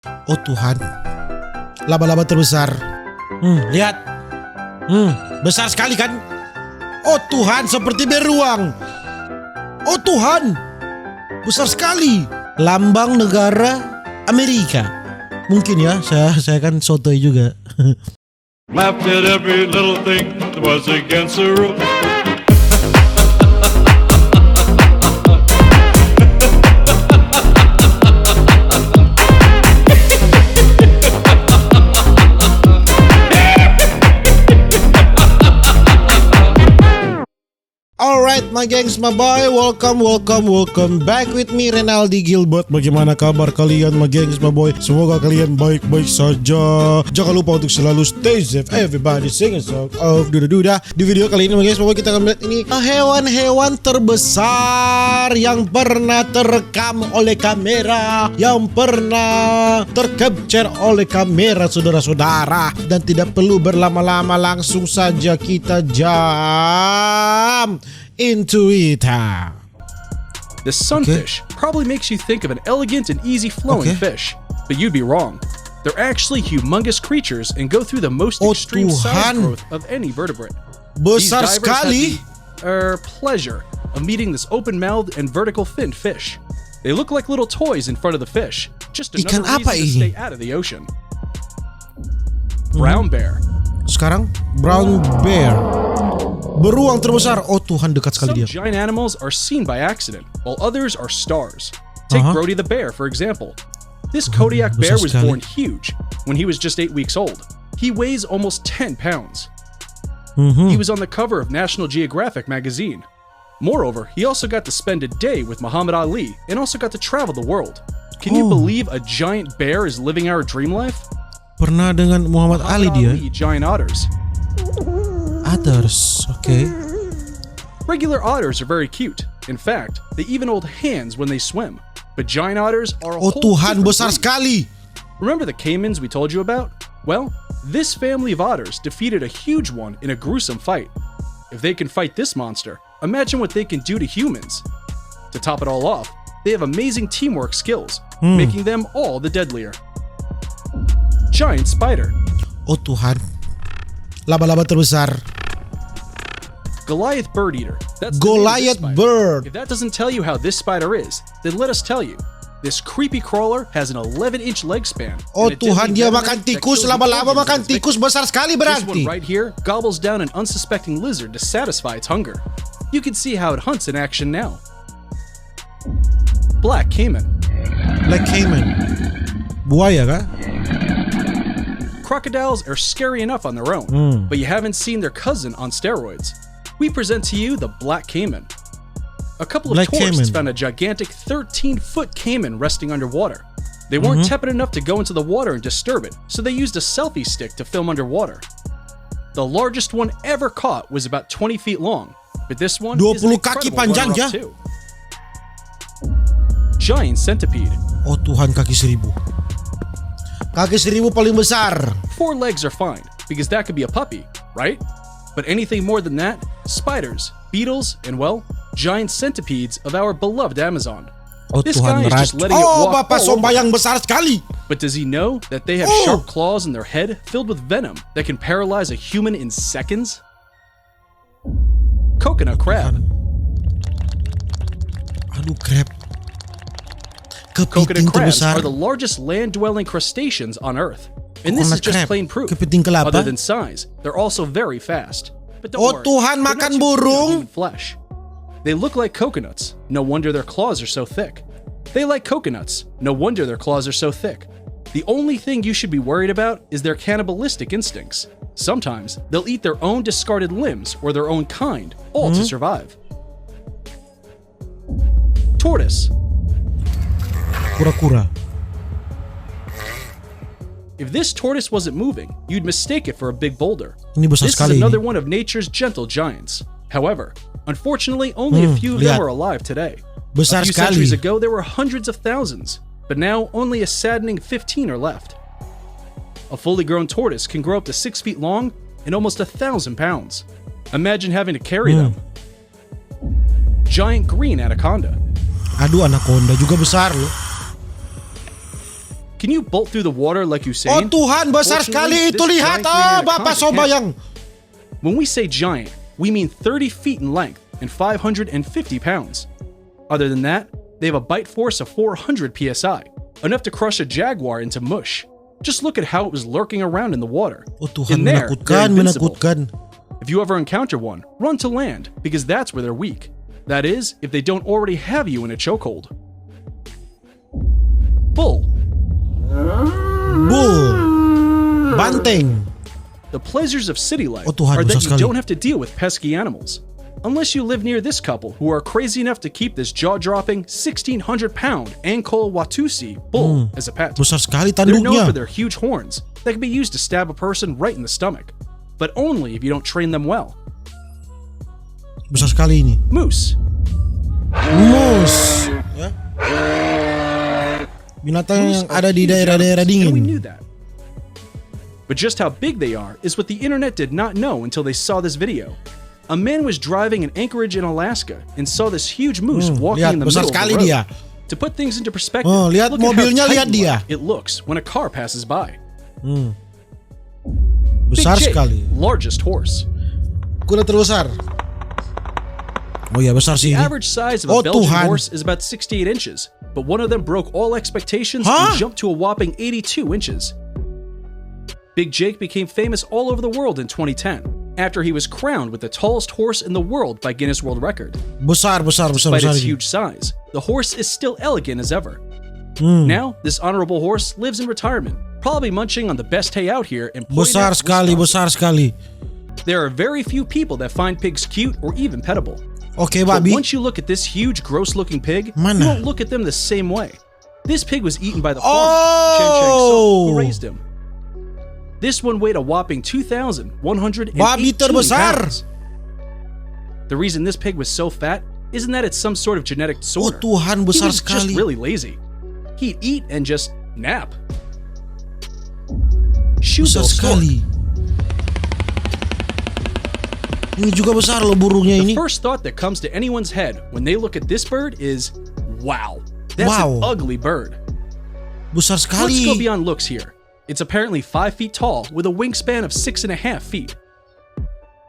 Oh Tuhan, laba-laba terbesar. Lihat, besar sekali kan? Oh Tuhan, seperti beruang. Oh Tuhan, besar sekali. Lambang negara Amerika. Mungkin ya, saya kan sotoy juga. Laughed at every little thing that was against the rules. Alright my gengs, my boy, welcome back with me Renaldigilbert. Bagaimana kabar kalian my gengs, my boy? Semoga kalian baik-baik saja. Jangan lupa untuk selalu stay safe. Everybody sing a song of duda-duda. Di video kali ini my gengs, my boy, kita akan melihat ini hewan-hewan terbesar yang pernah terekam oleh kamera, yang pernah tercapture oleh kamera, saudara-saudara. Dan tidak perlu berlama-lama, langsung saja kita jam into it. The sunfish probably makes you think of an elegant and easy flowing fish, but you'd be wrong. They're actually humongous creatures and go through the most extreme size growth of any vertebrate. Besar sekali. Pleasure of meeting this open-mouthed and vertical-finned fish. They look like little toys in front of the fish, just another reason to stay out of the ocean. Brown bear. Sekarang brown bear, beruang terbesar. Oh Tuhan, dekat sekali dia. Some giant animals are seen by accident, while others are stars. Take Brody the bear, for example. This Kodiak bear was born huge when he was just 8 weeks old. He weighs almost 10 pounds. He was on the cover of National Geographic magazine. Moreover, he also got to spend a day with Muhammad Ali and also got to travel the world. Can you believe a giant bear is living our dream life? Pernah dengan Muhammad Ali dia. Giant otters. Otters, okay. Regular otters are very cute. In fact, they even hold hands when they swim. But giant otters are a whole Tuhan, besar breed. sekali. Remember the caimans we told you about? Well, this family of otters defeated a huge one in a gruesome fight. If they can fight this monster, imagine what they can do to humans. To top it all off, they have amazing teamwork skills, making them all the deadlier. Giant spider. Oh Tuhan, laba-laba terbesar. Goliath bird eater. That's Goliath bird. If that doesn't tell you how this spider is, then let us tell you. This creepy crawler has an 11-inch leg span. Oh Tuhan, dia makan tikus, laba-laba makan tikus, besar sekali This berarti. one right here gobbles down an unsuspecting lizard to satisfy its hunger. You can see how it hunts in action now. Black caiman. Black caiman, buaya kah? Crocodiles are scary enough on their own, but you haven't seen their cousin on steroids. We present to you the black caiman. A couple of tourists found a gigantic 13-foot caiman resting underwater. They weren't tepid enough to go into the water and disturb it, so they used a selfie stick to film underwater. The largest one ever caught was about 20 feet long, but this one is an kaki incredible panjang ya. runner-up too. Giant centipede. Oh Tuhan, kaki 1000. Kaki 1000 paling besar. 4 legs are fine, because that could be a puppy, right? But anything more than that, spiders, beetles, and well, giant centipedes of our beloved Amazon. Oh This Tuhan, guy is just letting it walk Bapak all over. Sombayang besar sekali. But does he know that they have sharp claws in their head filled with venom that can paralyze a human in seconds? Coconut crab. Aduh, crab. Coconut Kepiting crabs terbesar. are the largest land-dwelling crustaceans on Earth. And this is just plain proof. Kepiting kelapa. Other than size, they're also very fast. But don't Oh worry, Tuhan, they're makan not too keen on burung. human flesh. They look like coconuts. No wonder their claws are so thick. They like coconuts. No wonder their claws are so thick. The only thing you should be worried about is their cannibalistic instincts. Sometimes they'll eat their own discarded limbs or their own kind, all to survive. Tortoise. Kura-kura. If this tortoise wasn't moving, you'd mistake it for a big boulder. Ini besar This is sekali another ini. one of nature's gentle giants. However, unfortunately, only a few of them lihat. are alive today. Besar A few sekali. centuries ago, there were hundreds of thousands, but now only a saddening 15 are left. A fully grown tortoise can grow up to 6 feet long and almost 1,000 pounds. Imagine having to carry them. Giant green anaconda. Aduh, anaconda juga besar loh. Can you bolt through the water like Oh Usain? Tuhan, besar sekali itu, this lihat. giant green Bapak anaconda Sobayang. When we say giant, we mean 30 feet in length and 550 pounds. Other than that, they have a bite force of 400 psi, enough to crush a jaguar into mush. Just look at how it was lurking around in the water. Oh Tuhan, In there, they're menakutkan, invincible. menakutkan. If you ever encounter one, run to land, because that's where they're weak. That is, if they don't already have you in a chokehold. Bull. Bull. Banteng. The pleasures of city life Oh Tuhan, are that besar you sekali. don't have to deal with pesky animals. Unless you live near this couple who are crazy enough to keep this jaw-dropping 1,600-pound Ankol Watusi bull as a pet. Besar sekali They're known tanduknya. for their huge horns that can be used to stab a person right in the stomach, but only if you don't train them well. Besar sekali ini. Moose. Moose. Ya. Binatang yang ada di daerah-daerah And we dingin. knew that. But just how big they are is what the internet did not know until they saw this video. A man was driving in Anchorage in Alaska and saw this huge moose walking lihat, in the besar middle of sekali the road. dia. To put things into perspective, Oh, lihat look at mobilnya, how lihat dia. tight it looks when a car passes by. Besar Big Jake, sekali. largest horse. Kuda terbesar. Oh ya, besar sih The ini. average size of a Oh, Belgian Tuhan. horse is about 68 inches, but one of them broke all expectations Huh? and jumped to a whopping 82 inches. Big Jake became famous all over the world in 2010 after he was crowned with the tallest horse in the world by Guinness World Record. Besar Despite besar its ini. huge size, the horse is still elegant as ever. Now, this honorable horse lives in retirement, probably munching on the best hay out here in Besar Poidet, sekali, Wisconsin. besar sekali. There are very few people that find pigs cute or even pettable. Oke, But babi. once you look at this huge, gross-looking pig, Mana? you won't look at them the same way. This pig was eaten by the farmer, Oh! Chen Chang Sung, who raised him. This one weighed a whopping 2,118 Babi terbesar. pounds. The reason this pig was so fat isn't that it's some sort of genetic Oh disorder. Tuhan, He besar was just sekali. really lazy. He'd eat and just nap. Besar Shoebill stork. sekali. Ini juga besar loh burungnya ini. The first thought that comes to anyone's head when they look at this bird is, wow, that's Wow. an ugly bird. Besar Let's go sekali. beyond looks here. It's apparently 5 feet tall with a wingspan of 6.5 feet.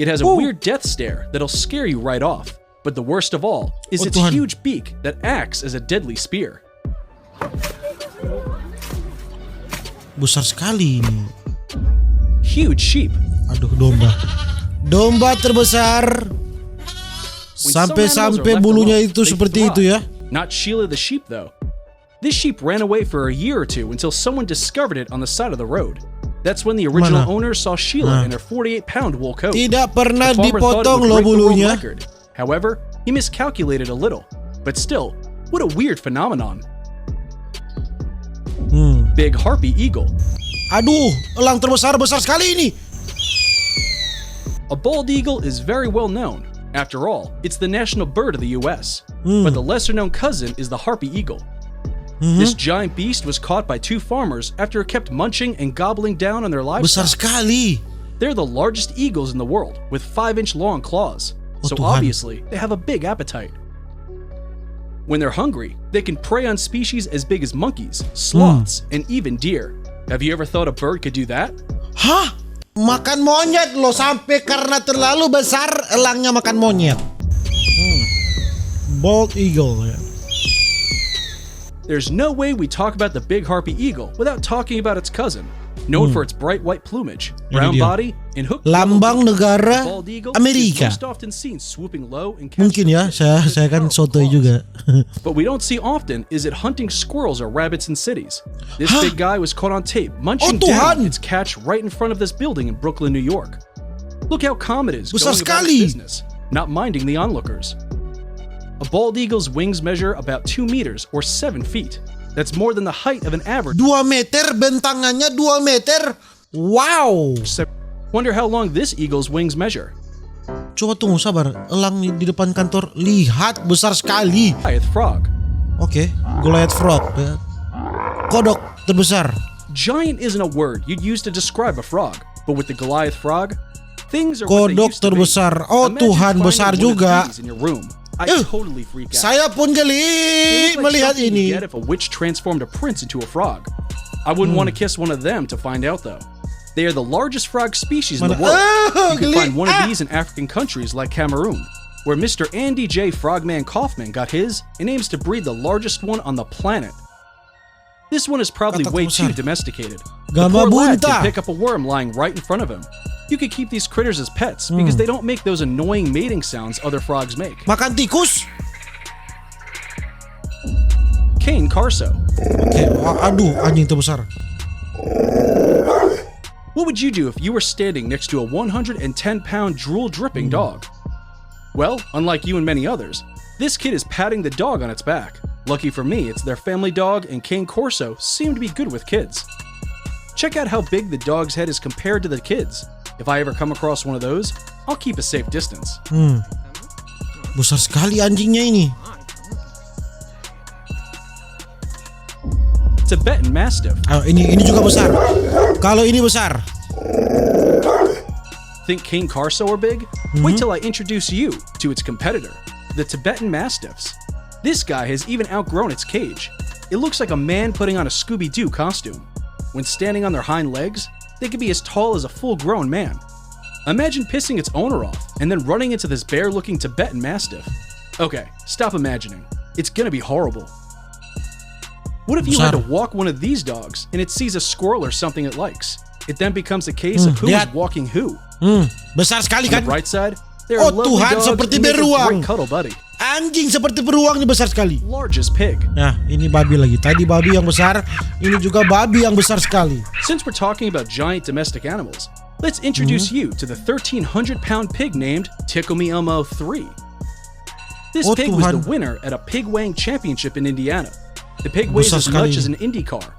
It has a Woo. weird death stare that'll scare you right off. But the worst of all is Oh, its Tuhan. huge beak that acts as a deadly spear. Besar sekali ini. Huge sheep. Aduh, domba. Domba terbesar. When some animals Sampai-sampai are left bulunya alone, itu they seperti thrive. itu ya. Not Sheila the sheep though. This sheep ran away for a year or two until someone discovered it on the side of the road. That's when the original Mana? owner saw Sheila in her 48-pound wool coat. Tidak pernah The farmer thought it dipotong would loh break the world bulunya. record. However, he miscalculated a little. But still, what a weird phenomenon. Big Harpy Eagle. Aduh, elang terbesar, besar sekali ini. A bald eagle is very well known. After all, it's the national bird of the US. But the lesser-known cousin is the Harpy Eagle. This giant beast was caught by two farmers after it kept munching and gobbling down on their Besar livestock. sekali. They're the largest eagles in the world, with 5-inch long claws. Oh, So Tuhan. obviously, they have a big appetite. When they're hungry, they can prey on species as big as monkeys, sloths, and even deer. Have you ever thought a bird could do that? Hah? Makan monyet loh, sampai karena terlalu besar elangnya makan monyet. Bald eagle ya. There's no way we talk about the big Harpy Eagle without talking about its cousin. Known for its bright white plumage, brown dia. body, and hooked Lambang yellow beak, negara the bald eagle Amerika. is most often seen swooping low and catching Mungkin ya, fish with saya kan powerful sotoy claws. juga. But we don't see often is it hunting squirrels or rabbits in cities. This Huh? big guy was caught on tape munching Oh, down Tuhan! its catch right in front of this building in Brooklyn, New York. Look how calm it is Besar going about sekali. its business, not minding the onlookers. A bald eagle's wings measure about 2 meters or 7 feet. That's more than the height of an average. 2 meter, bentangannya 2 meter. Wow. Wonder how long this eagle's wings measure. Coba tunggu, sabar. Elang di depan kantor, lihat, besar sekali. Goliath Frog. Oke, Goliath Frog. Kodok terbesar. Giant isn't a word you'd use to describe a frog, but with the Goliath Frog, things are what they Kodok used to be. terbesar. Oh, Imagine Tuhan, finding besar one of juga. these in your room. I totally freak out. Saya pun It geli looks like melihat something you'd ini. get if a witch transformed a prince into a frog. I wouldn't want to kiss one of them to find out though. They are the largest frog species in the world. You can find one of these in African countries like Cameroon, where Mr. Andy J. Frogman Kaufman got his and aims to breed the largest one on the planet. This one is probably way too domesticated. The poor lad can pick up a worm lying right in front of him. You could keep these critters as pets because they don't make those annoying mating sounds other frogs make. Makan tikus? Cane Carso. Okay. Aduh, anjing terbesar. What would you do if you were standing next to a 110-pound drool-dripping dog? Well, unlike you and many others, this kid is patting the dog on its back. Lucky for me, it's their family dog, and Cane Corso seem to be good with kids. Check out how big the dog's head is compared to the kid's. If I ever come across one of those, I'll keep a safe distance. Besar sekali anjingnya ini. Tibetan Mastiff. Ini juga besar. Kalau ini besar. Think Cane Carso are big? Wait till I introduce you to its competitor, the Tibetan Mastiffs. This guy has even outgrown its cage. It looks like a man putting on a Scooby-Doo costume. When standing on their hind legs, they could be as tall as a full-grown man. Imagine pissing its owner off and then running into this bear-looking Tibetan Mastiff. Okay, stop imagining. It's gonna be horrible. What if you had to walk one of these dogs and it sees a squirrel or something it likes? It then becomes a case of who is walking who. Besar sekali kan? On the right side, there are lovely Tuhan, dogs seperti and they make a beruang. great cuddle buddy. Anjing seperti beruang ini besar sekali. Largest pig. Nah, ini babi lagi. Tadi babi yang besar, ini juga babi yang besar sekali. Since we're talking about giant domestic animals, let's introduce you to the 1,300-pound pig named Tickle Me Elmo 3. This pig was the winner at a pig weighing championship in Indiana. The pig weighs as much as an Indy car.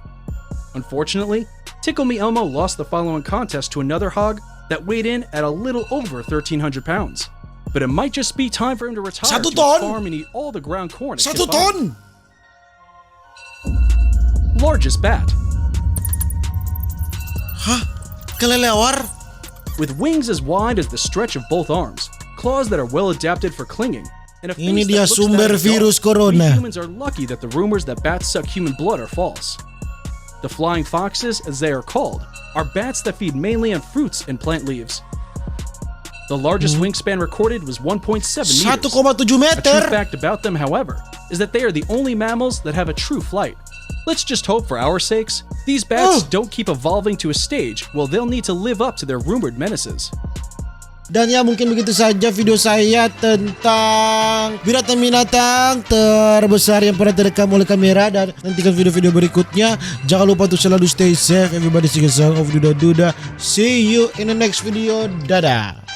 Unfortunately, Tickle Me Elmo lost the following contest to another hog that weighed in at a little over 1,300 pounds. But it might just be time for him to retire to his farm and eat all the ground corn it can find. Largest bat. Hah? Kelelawar? With wings as wide as the stretch of both arms, claws that are well adapted for clinging, and a face Ini dia that looks sumber that of a virus dog, we corona. humans are lucky that the rumors that bats suck human blood are false. The flying foxes, as they are called, are bats that feed mainly on fruits and plant leaves. The largest wingspan recorded was 1.7 meters. 1,7 meter. A true fact about them, however, is that they are the only mammals that have a true flight. Let's just hope for our sakes, these bats don't keep evolving to a stage where they'll need to live up to their rumored menaces. Dan ya mungkin begitu saja video saya tentang binatang-binatang terbesar yang pernah terekam oleh kamera. Dan nantikan video-video berikutnya. Jangan lupa untuk selalu stay safe. Everybody sing a song of Duda Duda. See you in the next video. Dadah.